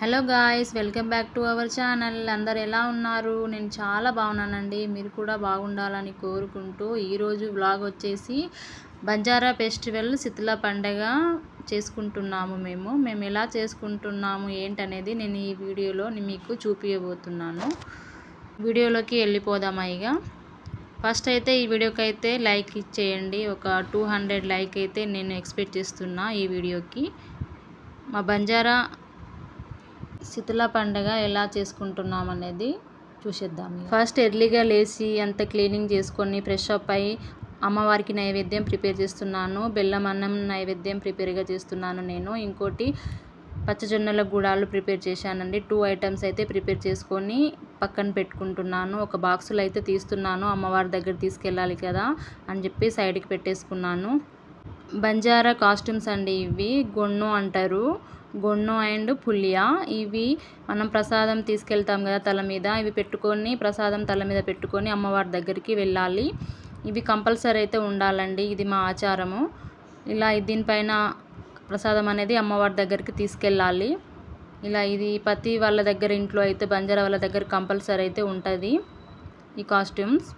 Hello guys, welcome back to our channel. అందరు ఎలా ఉన్నారు? నేను చాలా బాగున్నానండి. మీరు కూడా బాగుండాలని కోరుకుంటూ ఈరోజు వ్లాగ్ వచ్చేసి బంజారా ఫెస్టివల్ శీతల పండగ చేసుకుంటున్నాము. మేము ఎలా చేసుకుంటున్నాము ఏంటనేది నేను ఈ వీడియోలో మీకు చూపించబోతున్నాను. వీడియోలోకి వెళ్ళిపోదామా? ఇక ఫస్ట్ అయితే ఈ వీడియోకి అయితే లైక్ ఇచ్చేయండి. ఒక 200 లైక్ అయితే నేను ఎక్స్పెక్ట్ చేస్తున్నా ఈ వీడియోకి. మా బంజారా శీతల పండగ ఎలా చేసుకుంటున్నాం అనేది చూసేద్దాం. ఫస్ట్ ఎర్లీగా లేచి అంత క్లీనింగ్ చేసుకొని ఫ్రెష్ అప్ అయ్యి అమ్మవారికి నైవేద్యం ప్రిపేర్ చేస్తున్నాను. బెల్లం అన్నం నైవేద్యం ప్రిపేర్గా చేస్తున్నాను నేను. ఇంకోటి పచ్చజొన్నల గుడాలు ప్రిపేర్ చేశానండి. 2 ఐటమ్స్ అయితే ప్రిపేర్ చేసుకొని పక్కన పెట్టుకుంటున్నాను. ఒక బాక్సులు అయితే తీస్తున్నాను, అమ్మవారి దగ్గర తీసుకెళ్ళాలి కదా అని చెప్పి సైడ్కి పెట్టేసుకున్నాను. బంజారా కాస్ట్యూమ్స్ అండి ఇవి. గొన్ను అంటారు, గొన్ను అండ్ పులియా. ఇవి మనం ప్రసాదం తీసుకెళ్తాం కదా తల మీద, ఇవి పెట్టుకొని ప్రసాదం తల మీద పెట్టుకొని అమ్మవారి దగ్గరికి వెళ్ళాలి. ఇవి కంపల్సరీ అయితే ఉండాలండి, ఇది మా ఆచారము. ఇలా దీనిపైన ప్రసాదం అనేది అమ్మవారి దగ్గరికి తీసుకెళ్ళాలి. ఇలా ఇది ప్రతి వాళ్ళ దగ్గర ఇంట్లో అయితే బంజారా వాళ్ళ దగ్గర కంపల్సరీ అయితే ఉంటుంది ఈ కాస్ట్యూమ్స్.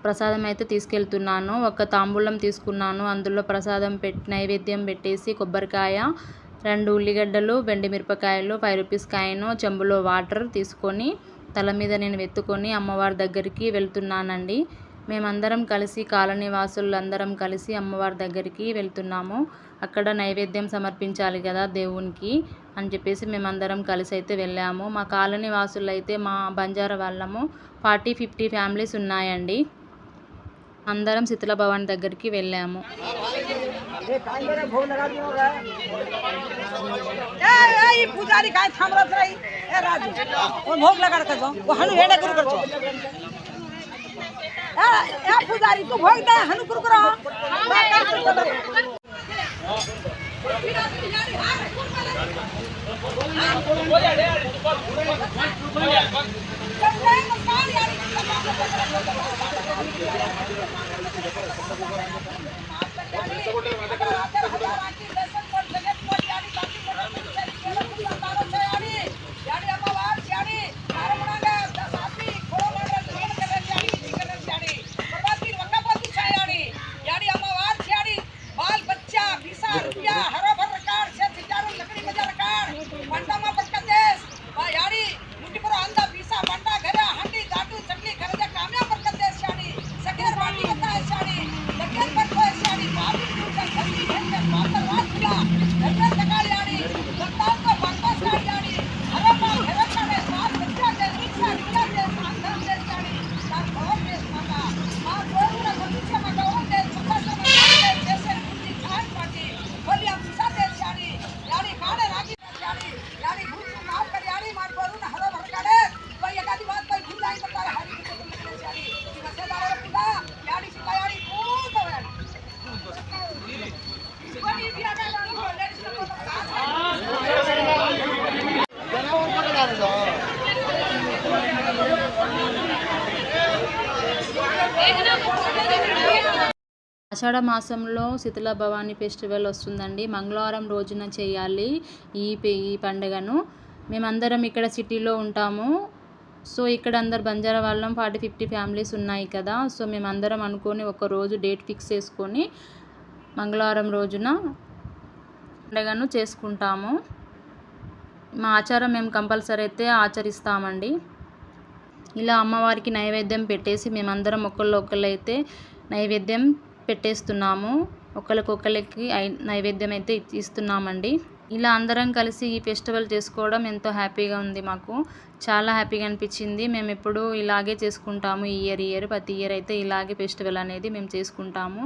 ప్రసాదం అయితే తీసుకెళ్తున్నాను. ఒక తాంబూలం తీసుకున్నాను, అందులో ప్రసాదం నైవేద్యం పెట్టేసి కొబ్బరికాయ, 2 ఉల్లిగడ్డలు, వెండి మిరపకాయలు, 5 రూపీస్ కాయిన్, చెంబులో వాటర్ తీసుకొని తల మీద నేను వెత్తుకొని అమ్మవారి దగ్గరికి వెళ్తున్నానండి. మేమందరం కలిసి కాలనీ వాసులందరం కలిసి అమ్మవారి దగ్గరికి వెళ్తున్నాము. అక్కడ నైవేద్యం సమర్పించాలి కదా దేవునికి అని చెప్పేసి మేమందరం కలిసి అయితే వెళ్ళాము. మా కాలనీ వాసులు అయితే మా బంజారా వాళ్ళము 40-50 ఫ్యామిలీస్ ఉన్నాయండి. అందరం శీతల భవాని దగ్గరికి వెళ్ళాము. ఆషాఢ మాసంలో శీతల భవాని ఫెస్టివల్ వస్తుందండి. మంగళవారం రోజున చేయాలి ఈ పండుగను. మేమందరం ఇక్కడ సిటీలో ఉంటాము. సో ఇక్కడ అందరు బంజారా వాళ్ళం 40-50 ఫ్యామిలీస్ ఉన్నాయి కదా. సో మేమందరం అనుకొని ఒక రోజు డేట్ ఫిక్స్ చేసుకొని మంగళవారం రోజున పండుగను చేసుకుంటాము. మా ఆచారం మేము కంపల్సరీ అయితే ఆచరిస్తామండి. ఇలా అమ్మవారికి నైవేద్యం పెట్టేసి మేమందరం ఒకళ్ళు అయితే నైవేద్యం పెట్టేస్తున్నాము. ఒకరికి నైవేద్యం అయితే ఇస్తున్నామండి. ఇలా అందరం కలిసి ఈ ఫెస్టివల్ చేసుకోవడం ఎంతో హ్యాపీగా ఉంది. మాకు చాలా హ్యాపీగా అనిపించింది. మేము ఎప్పుడు ఇలాగే చేసుకుంటాము. ఇయర్ ప్రతి ఇయర్ అయితే ఇలాగే ఫెస్టివల్ అనేది మేము చేసుకుంటాము.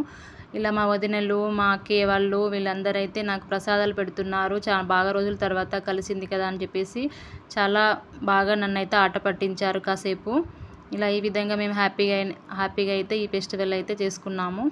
ఇలా మా వదినలు, మా అక్కయ్య వాళ్ళు వీళ్ళందరూ అయితే నాకు ప్రసాదాలు పెడుతున్నారు. చాలా బాగా రోజుల తర్వాత కలిసింది కదా అని చెప్పేసి చాలా బాగా నన్ను అయితే ఆట పట్టించారు కాసేపు. ఇలా ఈ విధంగా మేము హ్యాపీగా అయితే ఈ ఫెస్టివల్ అయితే చేసుకున్నాము.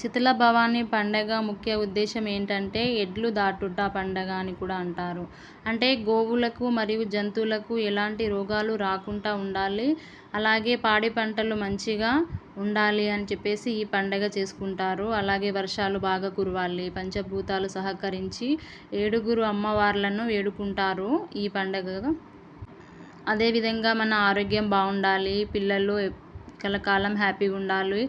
శీతల భవాని పండగ ముఖ్య ఉద్దేశం ఏంటంటే ఎడ్లు దాటుట పండగ అని కూడా అంటారు. అంటే గోవులకు మరియు జంతువులకు ఎలాంటి రోగాలు రాకుండా ఉండాలి, అలాగే పాడి పంటలు మంచిగా ఉండాలి అని చెప్పేసి ఈ పండగ చేసుకుంటారు. అలాగే వర్షాలు బాగా కురవాలి, పంచభూతాలు సహకరించి 7 అమ్మవార్లను వేడుకుంటారు ఈ పండగ. అదేవిధంగా మన ఆరోగ్యం బాగుండాలి, పిల్లలు కలకాలం హ్యాపీగా ఉండాలి,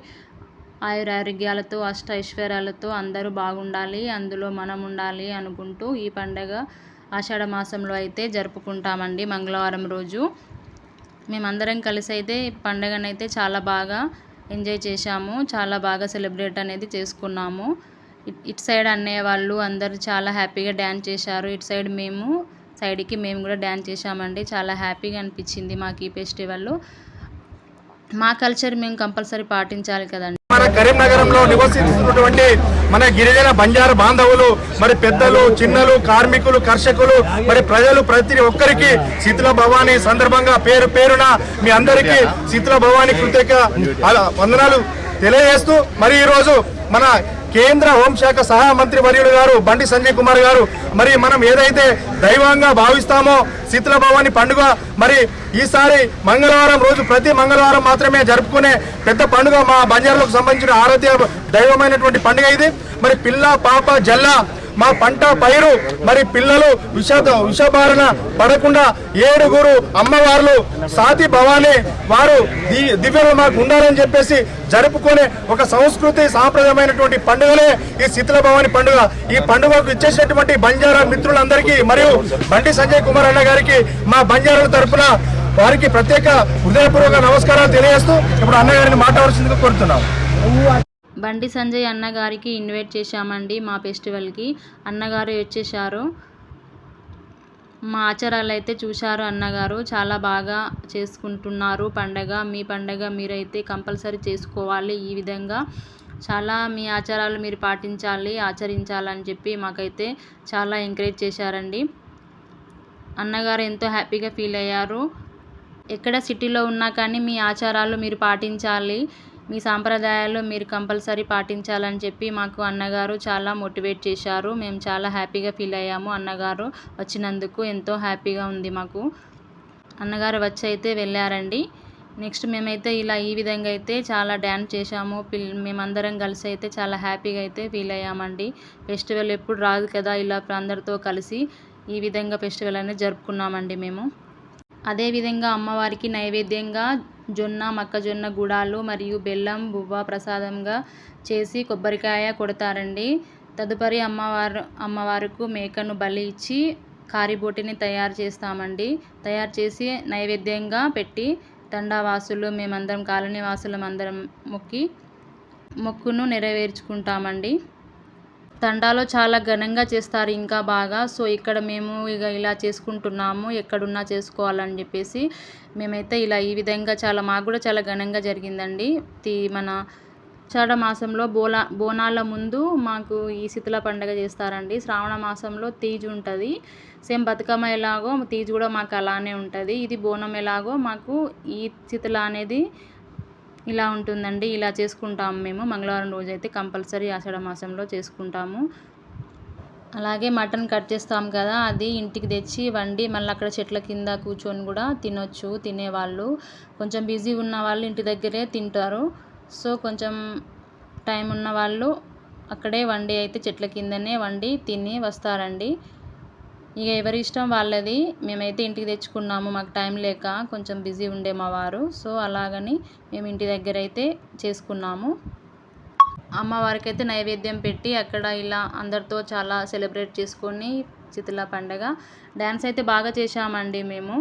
ఆయురారోగ్యాలతో అష్ట ఐశ్వర్యాలతో అందరూ బాగుండాలి, అందులో మనం ఉండాలి అనుకుంటూ ఈ పండగ ఆషాఢ మాసంలో అయితే జరుపుకుంటామండి. మంగళవారం రోజు మేమందరం కలిసి అయితే పండగనైతే చాలా బాగా ఎంజాయ్ చేశాము, చాలా బాగా సెలబ్రేట్ అనేది చేసుకున్నాము. ఇటు సైడ్ అన్నయ్య వాళ్ళు అందరూ చాలా హ్యాపీగా డ్యాన్స్ చేశారు, ఇటు సైడ్ సైడ్కి మేము కూడా డ్యాన్స్ చేశామండి. చాలా హ్యాపీగా అనిపించింది మాకు ఈ ఫెస్టివల్. మా కల్చర్ మేము కంపల్సరీ పాటించాలి కదండి. మన కరీంనగరంలో నివసిస్తున్నటువంటి మన గిరిజన బంజారా బాంధవులు, మరి పెద్దలు, చిన్నలు, కార్మికులు, కర్షకులు, మరి ప్రజలు ప్రతి ఒక్కరికి శీతల భవాని సందర్భంగా పేరు పేరున మీ అందరికీ శీతల భవాని కృతజ్ఞ వందనాలు తెలియజేస్తూ, మరి ఈరోజు మన కేంద్ర హోంశాఖ సహాయ మంత్రి వర్యులు గారు బండి సంజయ్ కుమార్ గారు మరి మనం ఏదైతే దైవంగా భావిస్తామో శీతల భవాని పండుగ, మరి ఈసారి మంగళవారం రోజు ప్రతి మంగళవారం మాత్రమే జరుపుకునే పెద్ద పండుగ మా బంజారాలకు సంబంధించిన ఆరాధ్య దైవమైనటువంటి పండుగ ఇది. మరి పిల్ల పాప జల్ల మా పంట పైరు మరి పిల్లలు విషబారిన పడకుండా 7 అమ్మవార్లు సాతి భవాని వారు దివ్యలు మాకు ఉండాలని చెప్పేసి జరుపుకునే ఒక సంస్కృతి సాంప్రదాయమైనటువంటి పండుగలే ఈ శీతల భవాని పండుగ. ఈ పండుగకు ఇచ్చేసినటువంటి బంజారా మిత్రులందరికీ మరియు బండి సంజయ్ కుమార్ అన్న గారికి మా బంజారాల తరఫున వారికి ప్రత్యేక హృదయపూర్వక నమస్కారాలు తెలియజేస్తూ ఇప్పుడు అన్నగారిని మాట్లాడాల్సిందిగా కోరుతున్నాం. బండి సంజయ్ అన్నగారికి ఇన్వైట్ చేశామండి మా ఫెస్టివల్కి. అన్నగారు వచ్చేసారు, మా ఆచారాలు అయితే చూశారు. అన్నగారు చాలా బాగా చేసుకుంటున్నారు పండగ. మీ పండగ మీరైతే కంపల్సరీ చేసుకోవాలి, ఈ విధంగా చాలా మీ ఆచారాలు మీరు పాటించాలి, ఆచరించాలని చెప్పి మాకైతే చాలా ఎంకరేజ్ చేశారండి. అన్నగారు ఎంతో హ్యాపీగా ఫీల్ అయ్యారు. ఎక్కడ సిటీలో ఉన్నా కానీ మీ ఆచారాలు మీరు పాటించాలి, మీ సాంప్రదాయాలు మీరు కంపల్సరీ పాటించాలని చెప్పి మాకు అన్నగారు చాలా మోటివేట్ చేశారు. మేము చాలా హ్యాపీగా ఫీల్ అయ్యాము. అన్నగారు వచ్చినందుకు ఎంతో హ్యాపీగా ఉంది మాకు. అన్నగారు వచ్చి అయితే వెళ్ళారండి. నెక్స్ట్ మేమైతే ఈ విధంగా అయితే చాలా డ్యాన్స్ చేశాము. మేమందరం కలిసి అయితే చాలా హ్యాపీగా అయితే ఫీల్ అయ్యామండి. ఫెస్టివల్ ఎప్పుడు రాదు కదా, ఇలా అందరితో కలిసి ఈ విధంగా ఫెస్టివల్ అనేది జరుపుకున్నామండి మేము. అదేవిధంగా అమ్మవారికి నైవేద్యంగా జొన్న మొక్కజొన్న గుడాలు మరియు బెల్లం బువ్వ ప్రసాదంగా చేసి కొబ్బరికాయ కొడతారండి. తదుపరి అమ్మవారికి మేకను బలి ఇచ్చి కారిబోటిని తయారు చేస్తామండి. తయారు చేసి నైవేద్యంగా పెట్టి తండావాసులు మేమందరం కాలనీ వాసులం అందరం మొక్కును నెరవేర్చుకుంటామండి. తండాలో చాలా ఘనంగా చేస్తారు ఇంకా బాగా. సో ఇక్కడ మేము ఇక ఇలా చేసుకుంటున్నాము, ఎక్కడున్నా చేసుకోవాలని చెప్పేసి మేమైతే ఇలా ఈ విధంగా మాకు కూడా చాలా ఘనంగా జరిగిందండి. మన ఆషాఢ మాసంలో బోనాల ముందు మాకు ఈ శీతల పండుగ చేస్తారండి. శ్రావణ మాసంలో తీజ్ ఉంటుంది. సేమ్ బతుకమ్మ ఎలాగో తీజ్ కూడా మాకు అలానే ఉంటుంది. ఇది బోనం ఎలాగో మాకు ఈ శీతల అనేది ఇలా ఉంటుందండి. ఇలా చేసుకుంటాము మేము. మంగళవారం రోజు అయితే కంపల్సరీ ఆషాఢ మాసంలో చేసుకుంటాము. అలాగే మటన్ కట్ చేస్తాం కదా, అది ఇంటికి తెచ్చి వండి మళ్ళీ అక్కడ చెట్ల కింద కూర్చొని కూడా తినొచ్చు. తినేవాళ్ళు కొంచెం బిజీ ఉన్న వాళ్ళు ఇంటి దగ్గరే తింటారు. సో కొంచెం టైం ఉన్న వాళ్ళు అక్కడే వండి అయితే చెట్ల కిందనే వండి తిని వస్తారండి. ఇక ఎవరి ఇష్టం వాళ్ళది. మేమైతే ఇంటికి తెచ్చుకున్నాము, మాకు టైం లేక కొంచెం బిజీ ఉండే మా వారు. సో అలాగని మేము ఇంటి దగ్గర అయితే చేసుకున్నాము. అమ్మవారికి అయితే నైవేద్యం పెట్టి అక్కడ ఇలా అందరితో చాలా సెలబ్రేట్ చేసుకొని శీతల పండగ డ్యాన్స్ అయితే బాగా చేశామండి. మేము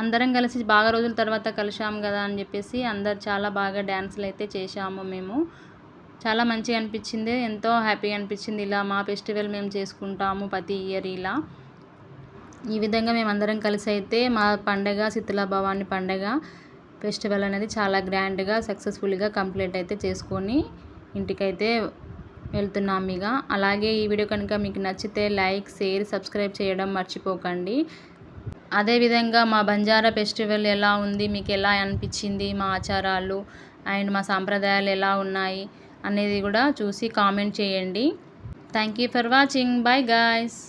అందరం కలిసి బాగా రోజుల తర్వాత కలిసాము కదా అని చెప్పేసి అందరు చాలా బాగా డ్యాన్సులు అయితే చేశాము. మేము చాలా మంచిగా అనిపించింది, ఎంతో హ్యాపీగా అనిపించింది. ఇలా మా ఫెస్టివల్ మేము చేసుకుంటాము ప్రతి ఇయర్. ఇలా ఈ విధంగా మేము అందరం కలిసి అయితే మా పండగ శీతల భవాని పండగ ఫెస్టివల్ అనేది చాలా గ్రాండ్గా సక్సెస్ఫుల్గా కంప్లీట్ అయితే చేసుకొని ఇంటికైతే వెళ్తున్నాం ఇక. అలాగే ఈ వీడియో కనుక మీకు నచ్చితే లైక్, షేర్, సబ్స్క్రైబ్ చేయడం మర్చిపోకండి. అదేవిధంగా మా బంజారా ఫెస్టివల్ ఎలా ఉంది, మీకు ఎలా అనిపించింది, మా ఆచారాలు అండ్ మా సాంప్రదాయాలు ఎలా ఉన్నాయి అనేది కూడా చూసి కామెంట్ చేయండి. Thank you for watching. Bye guys.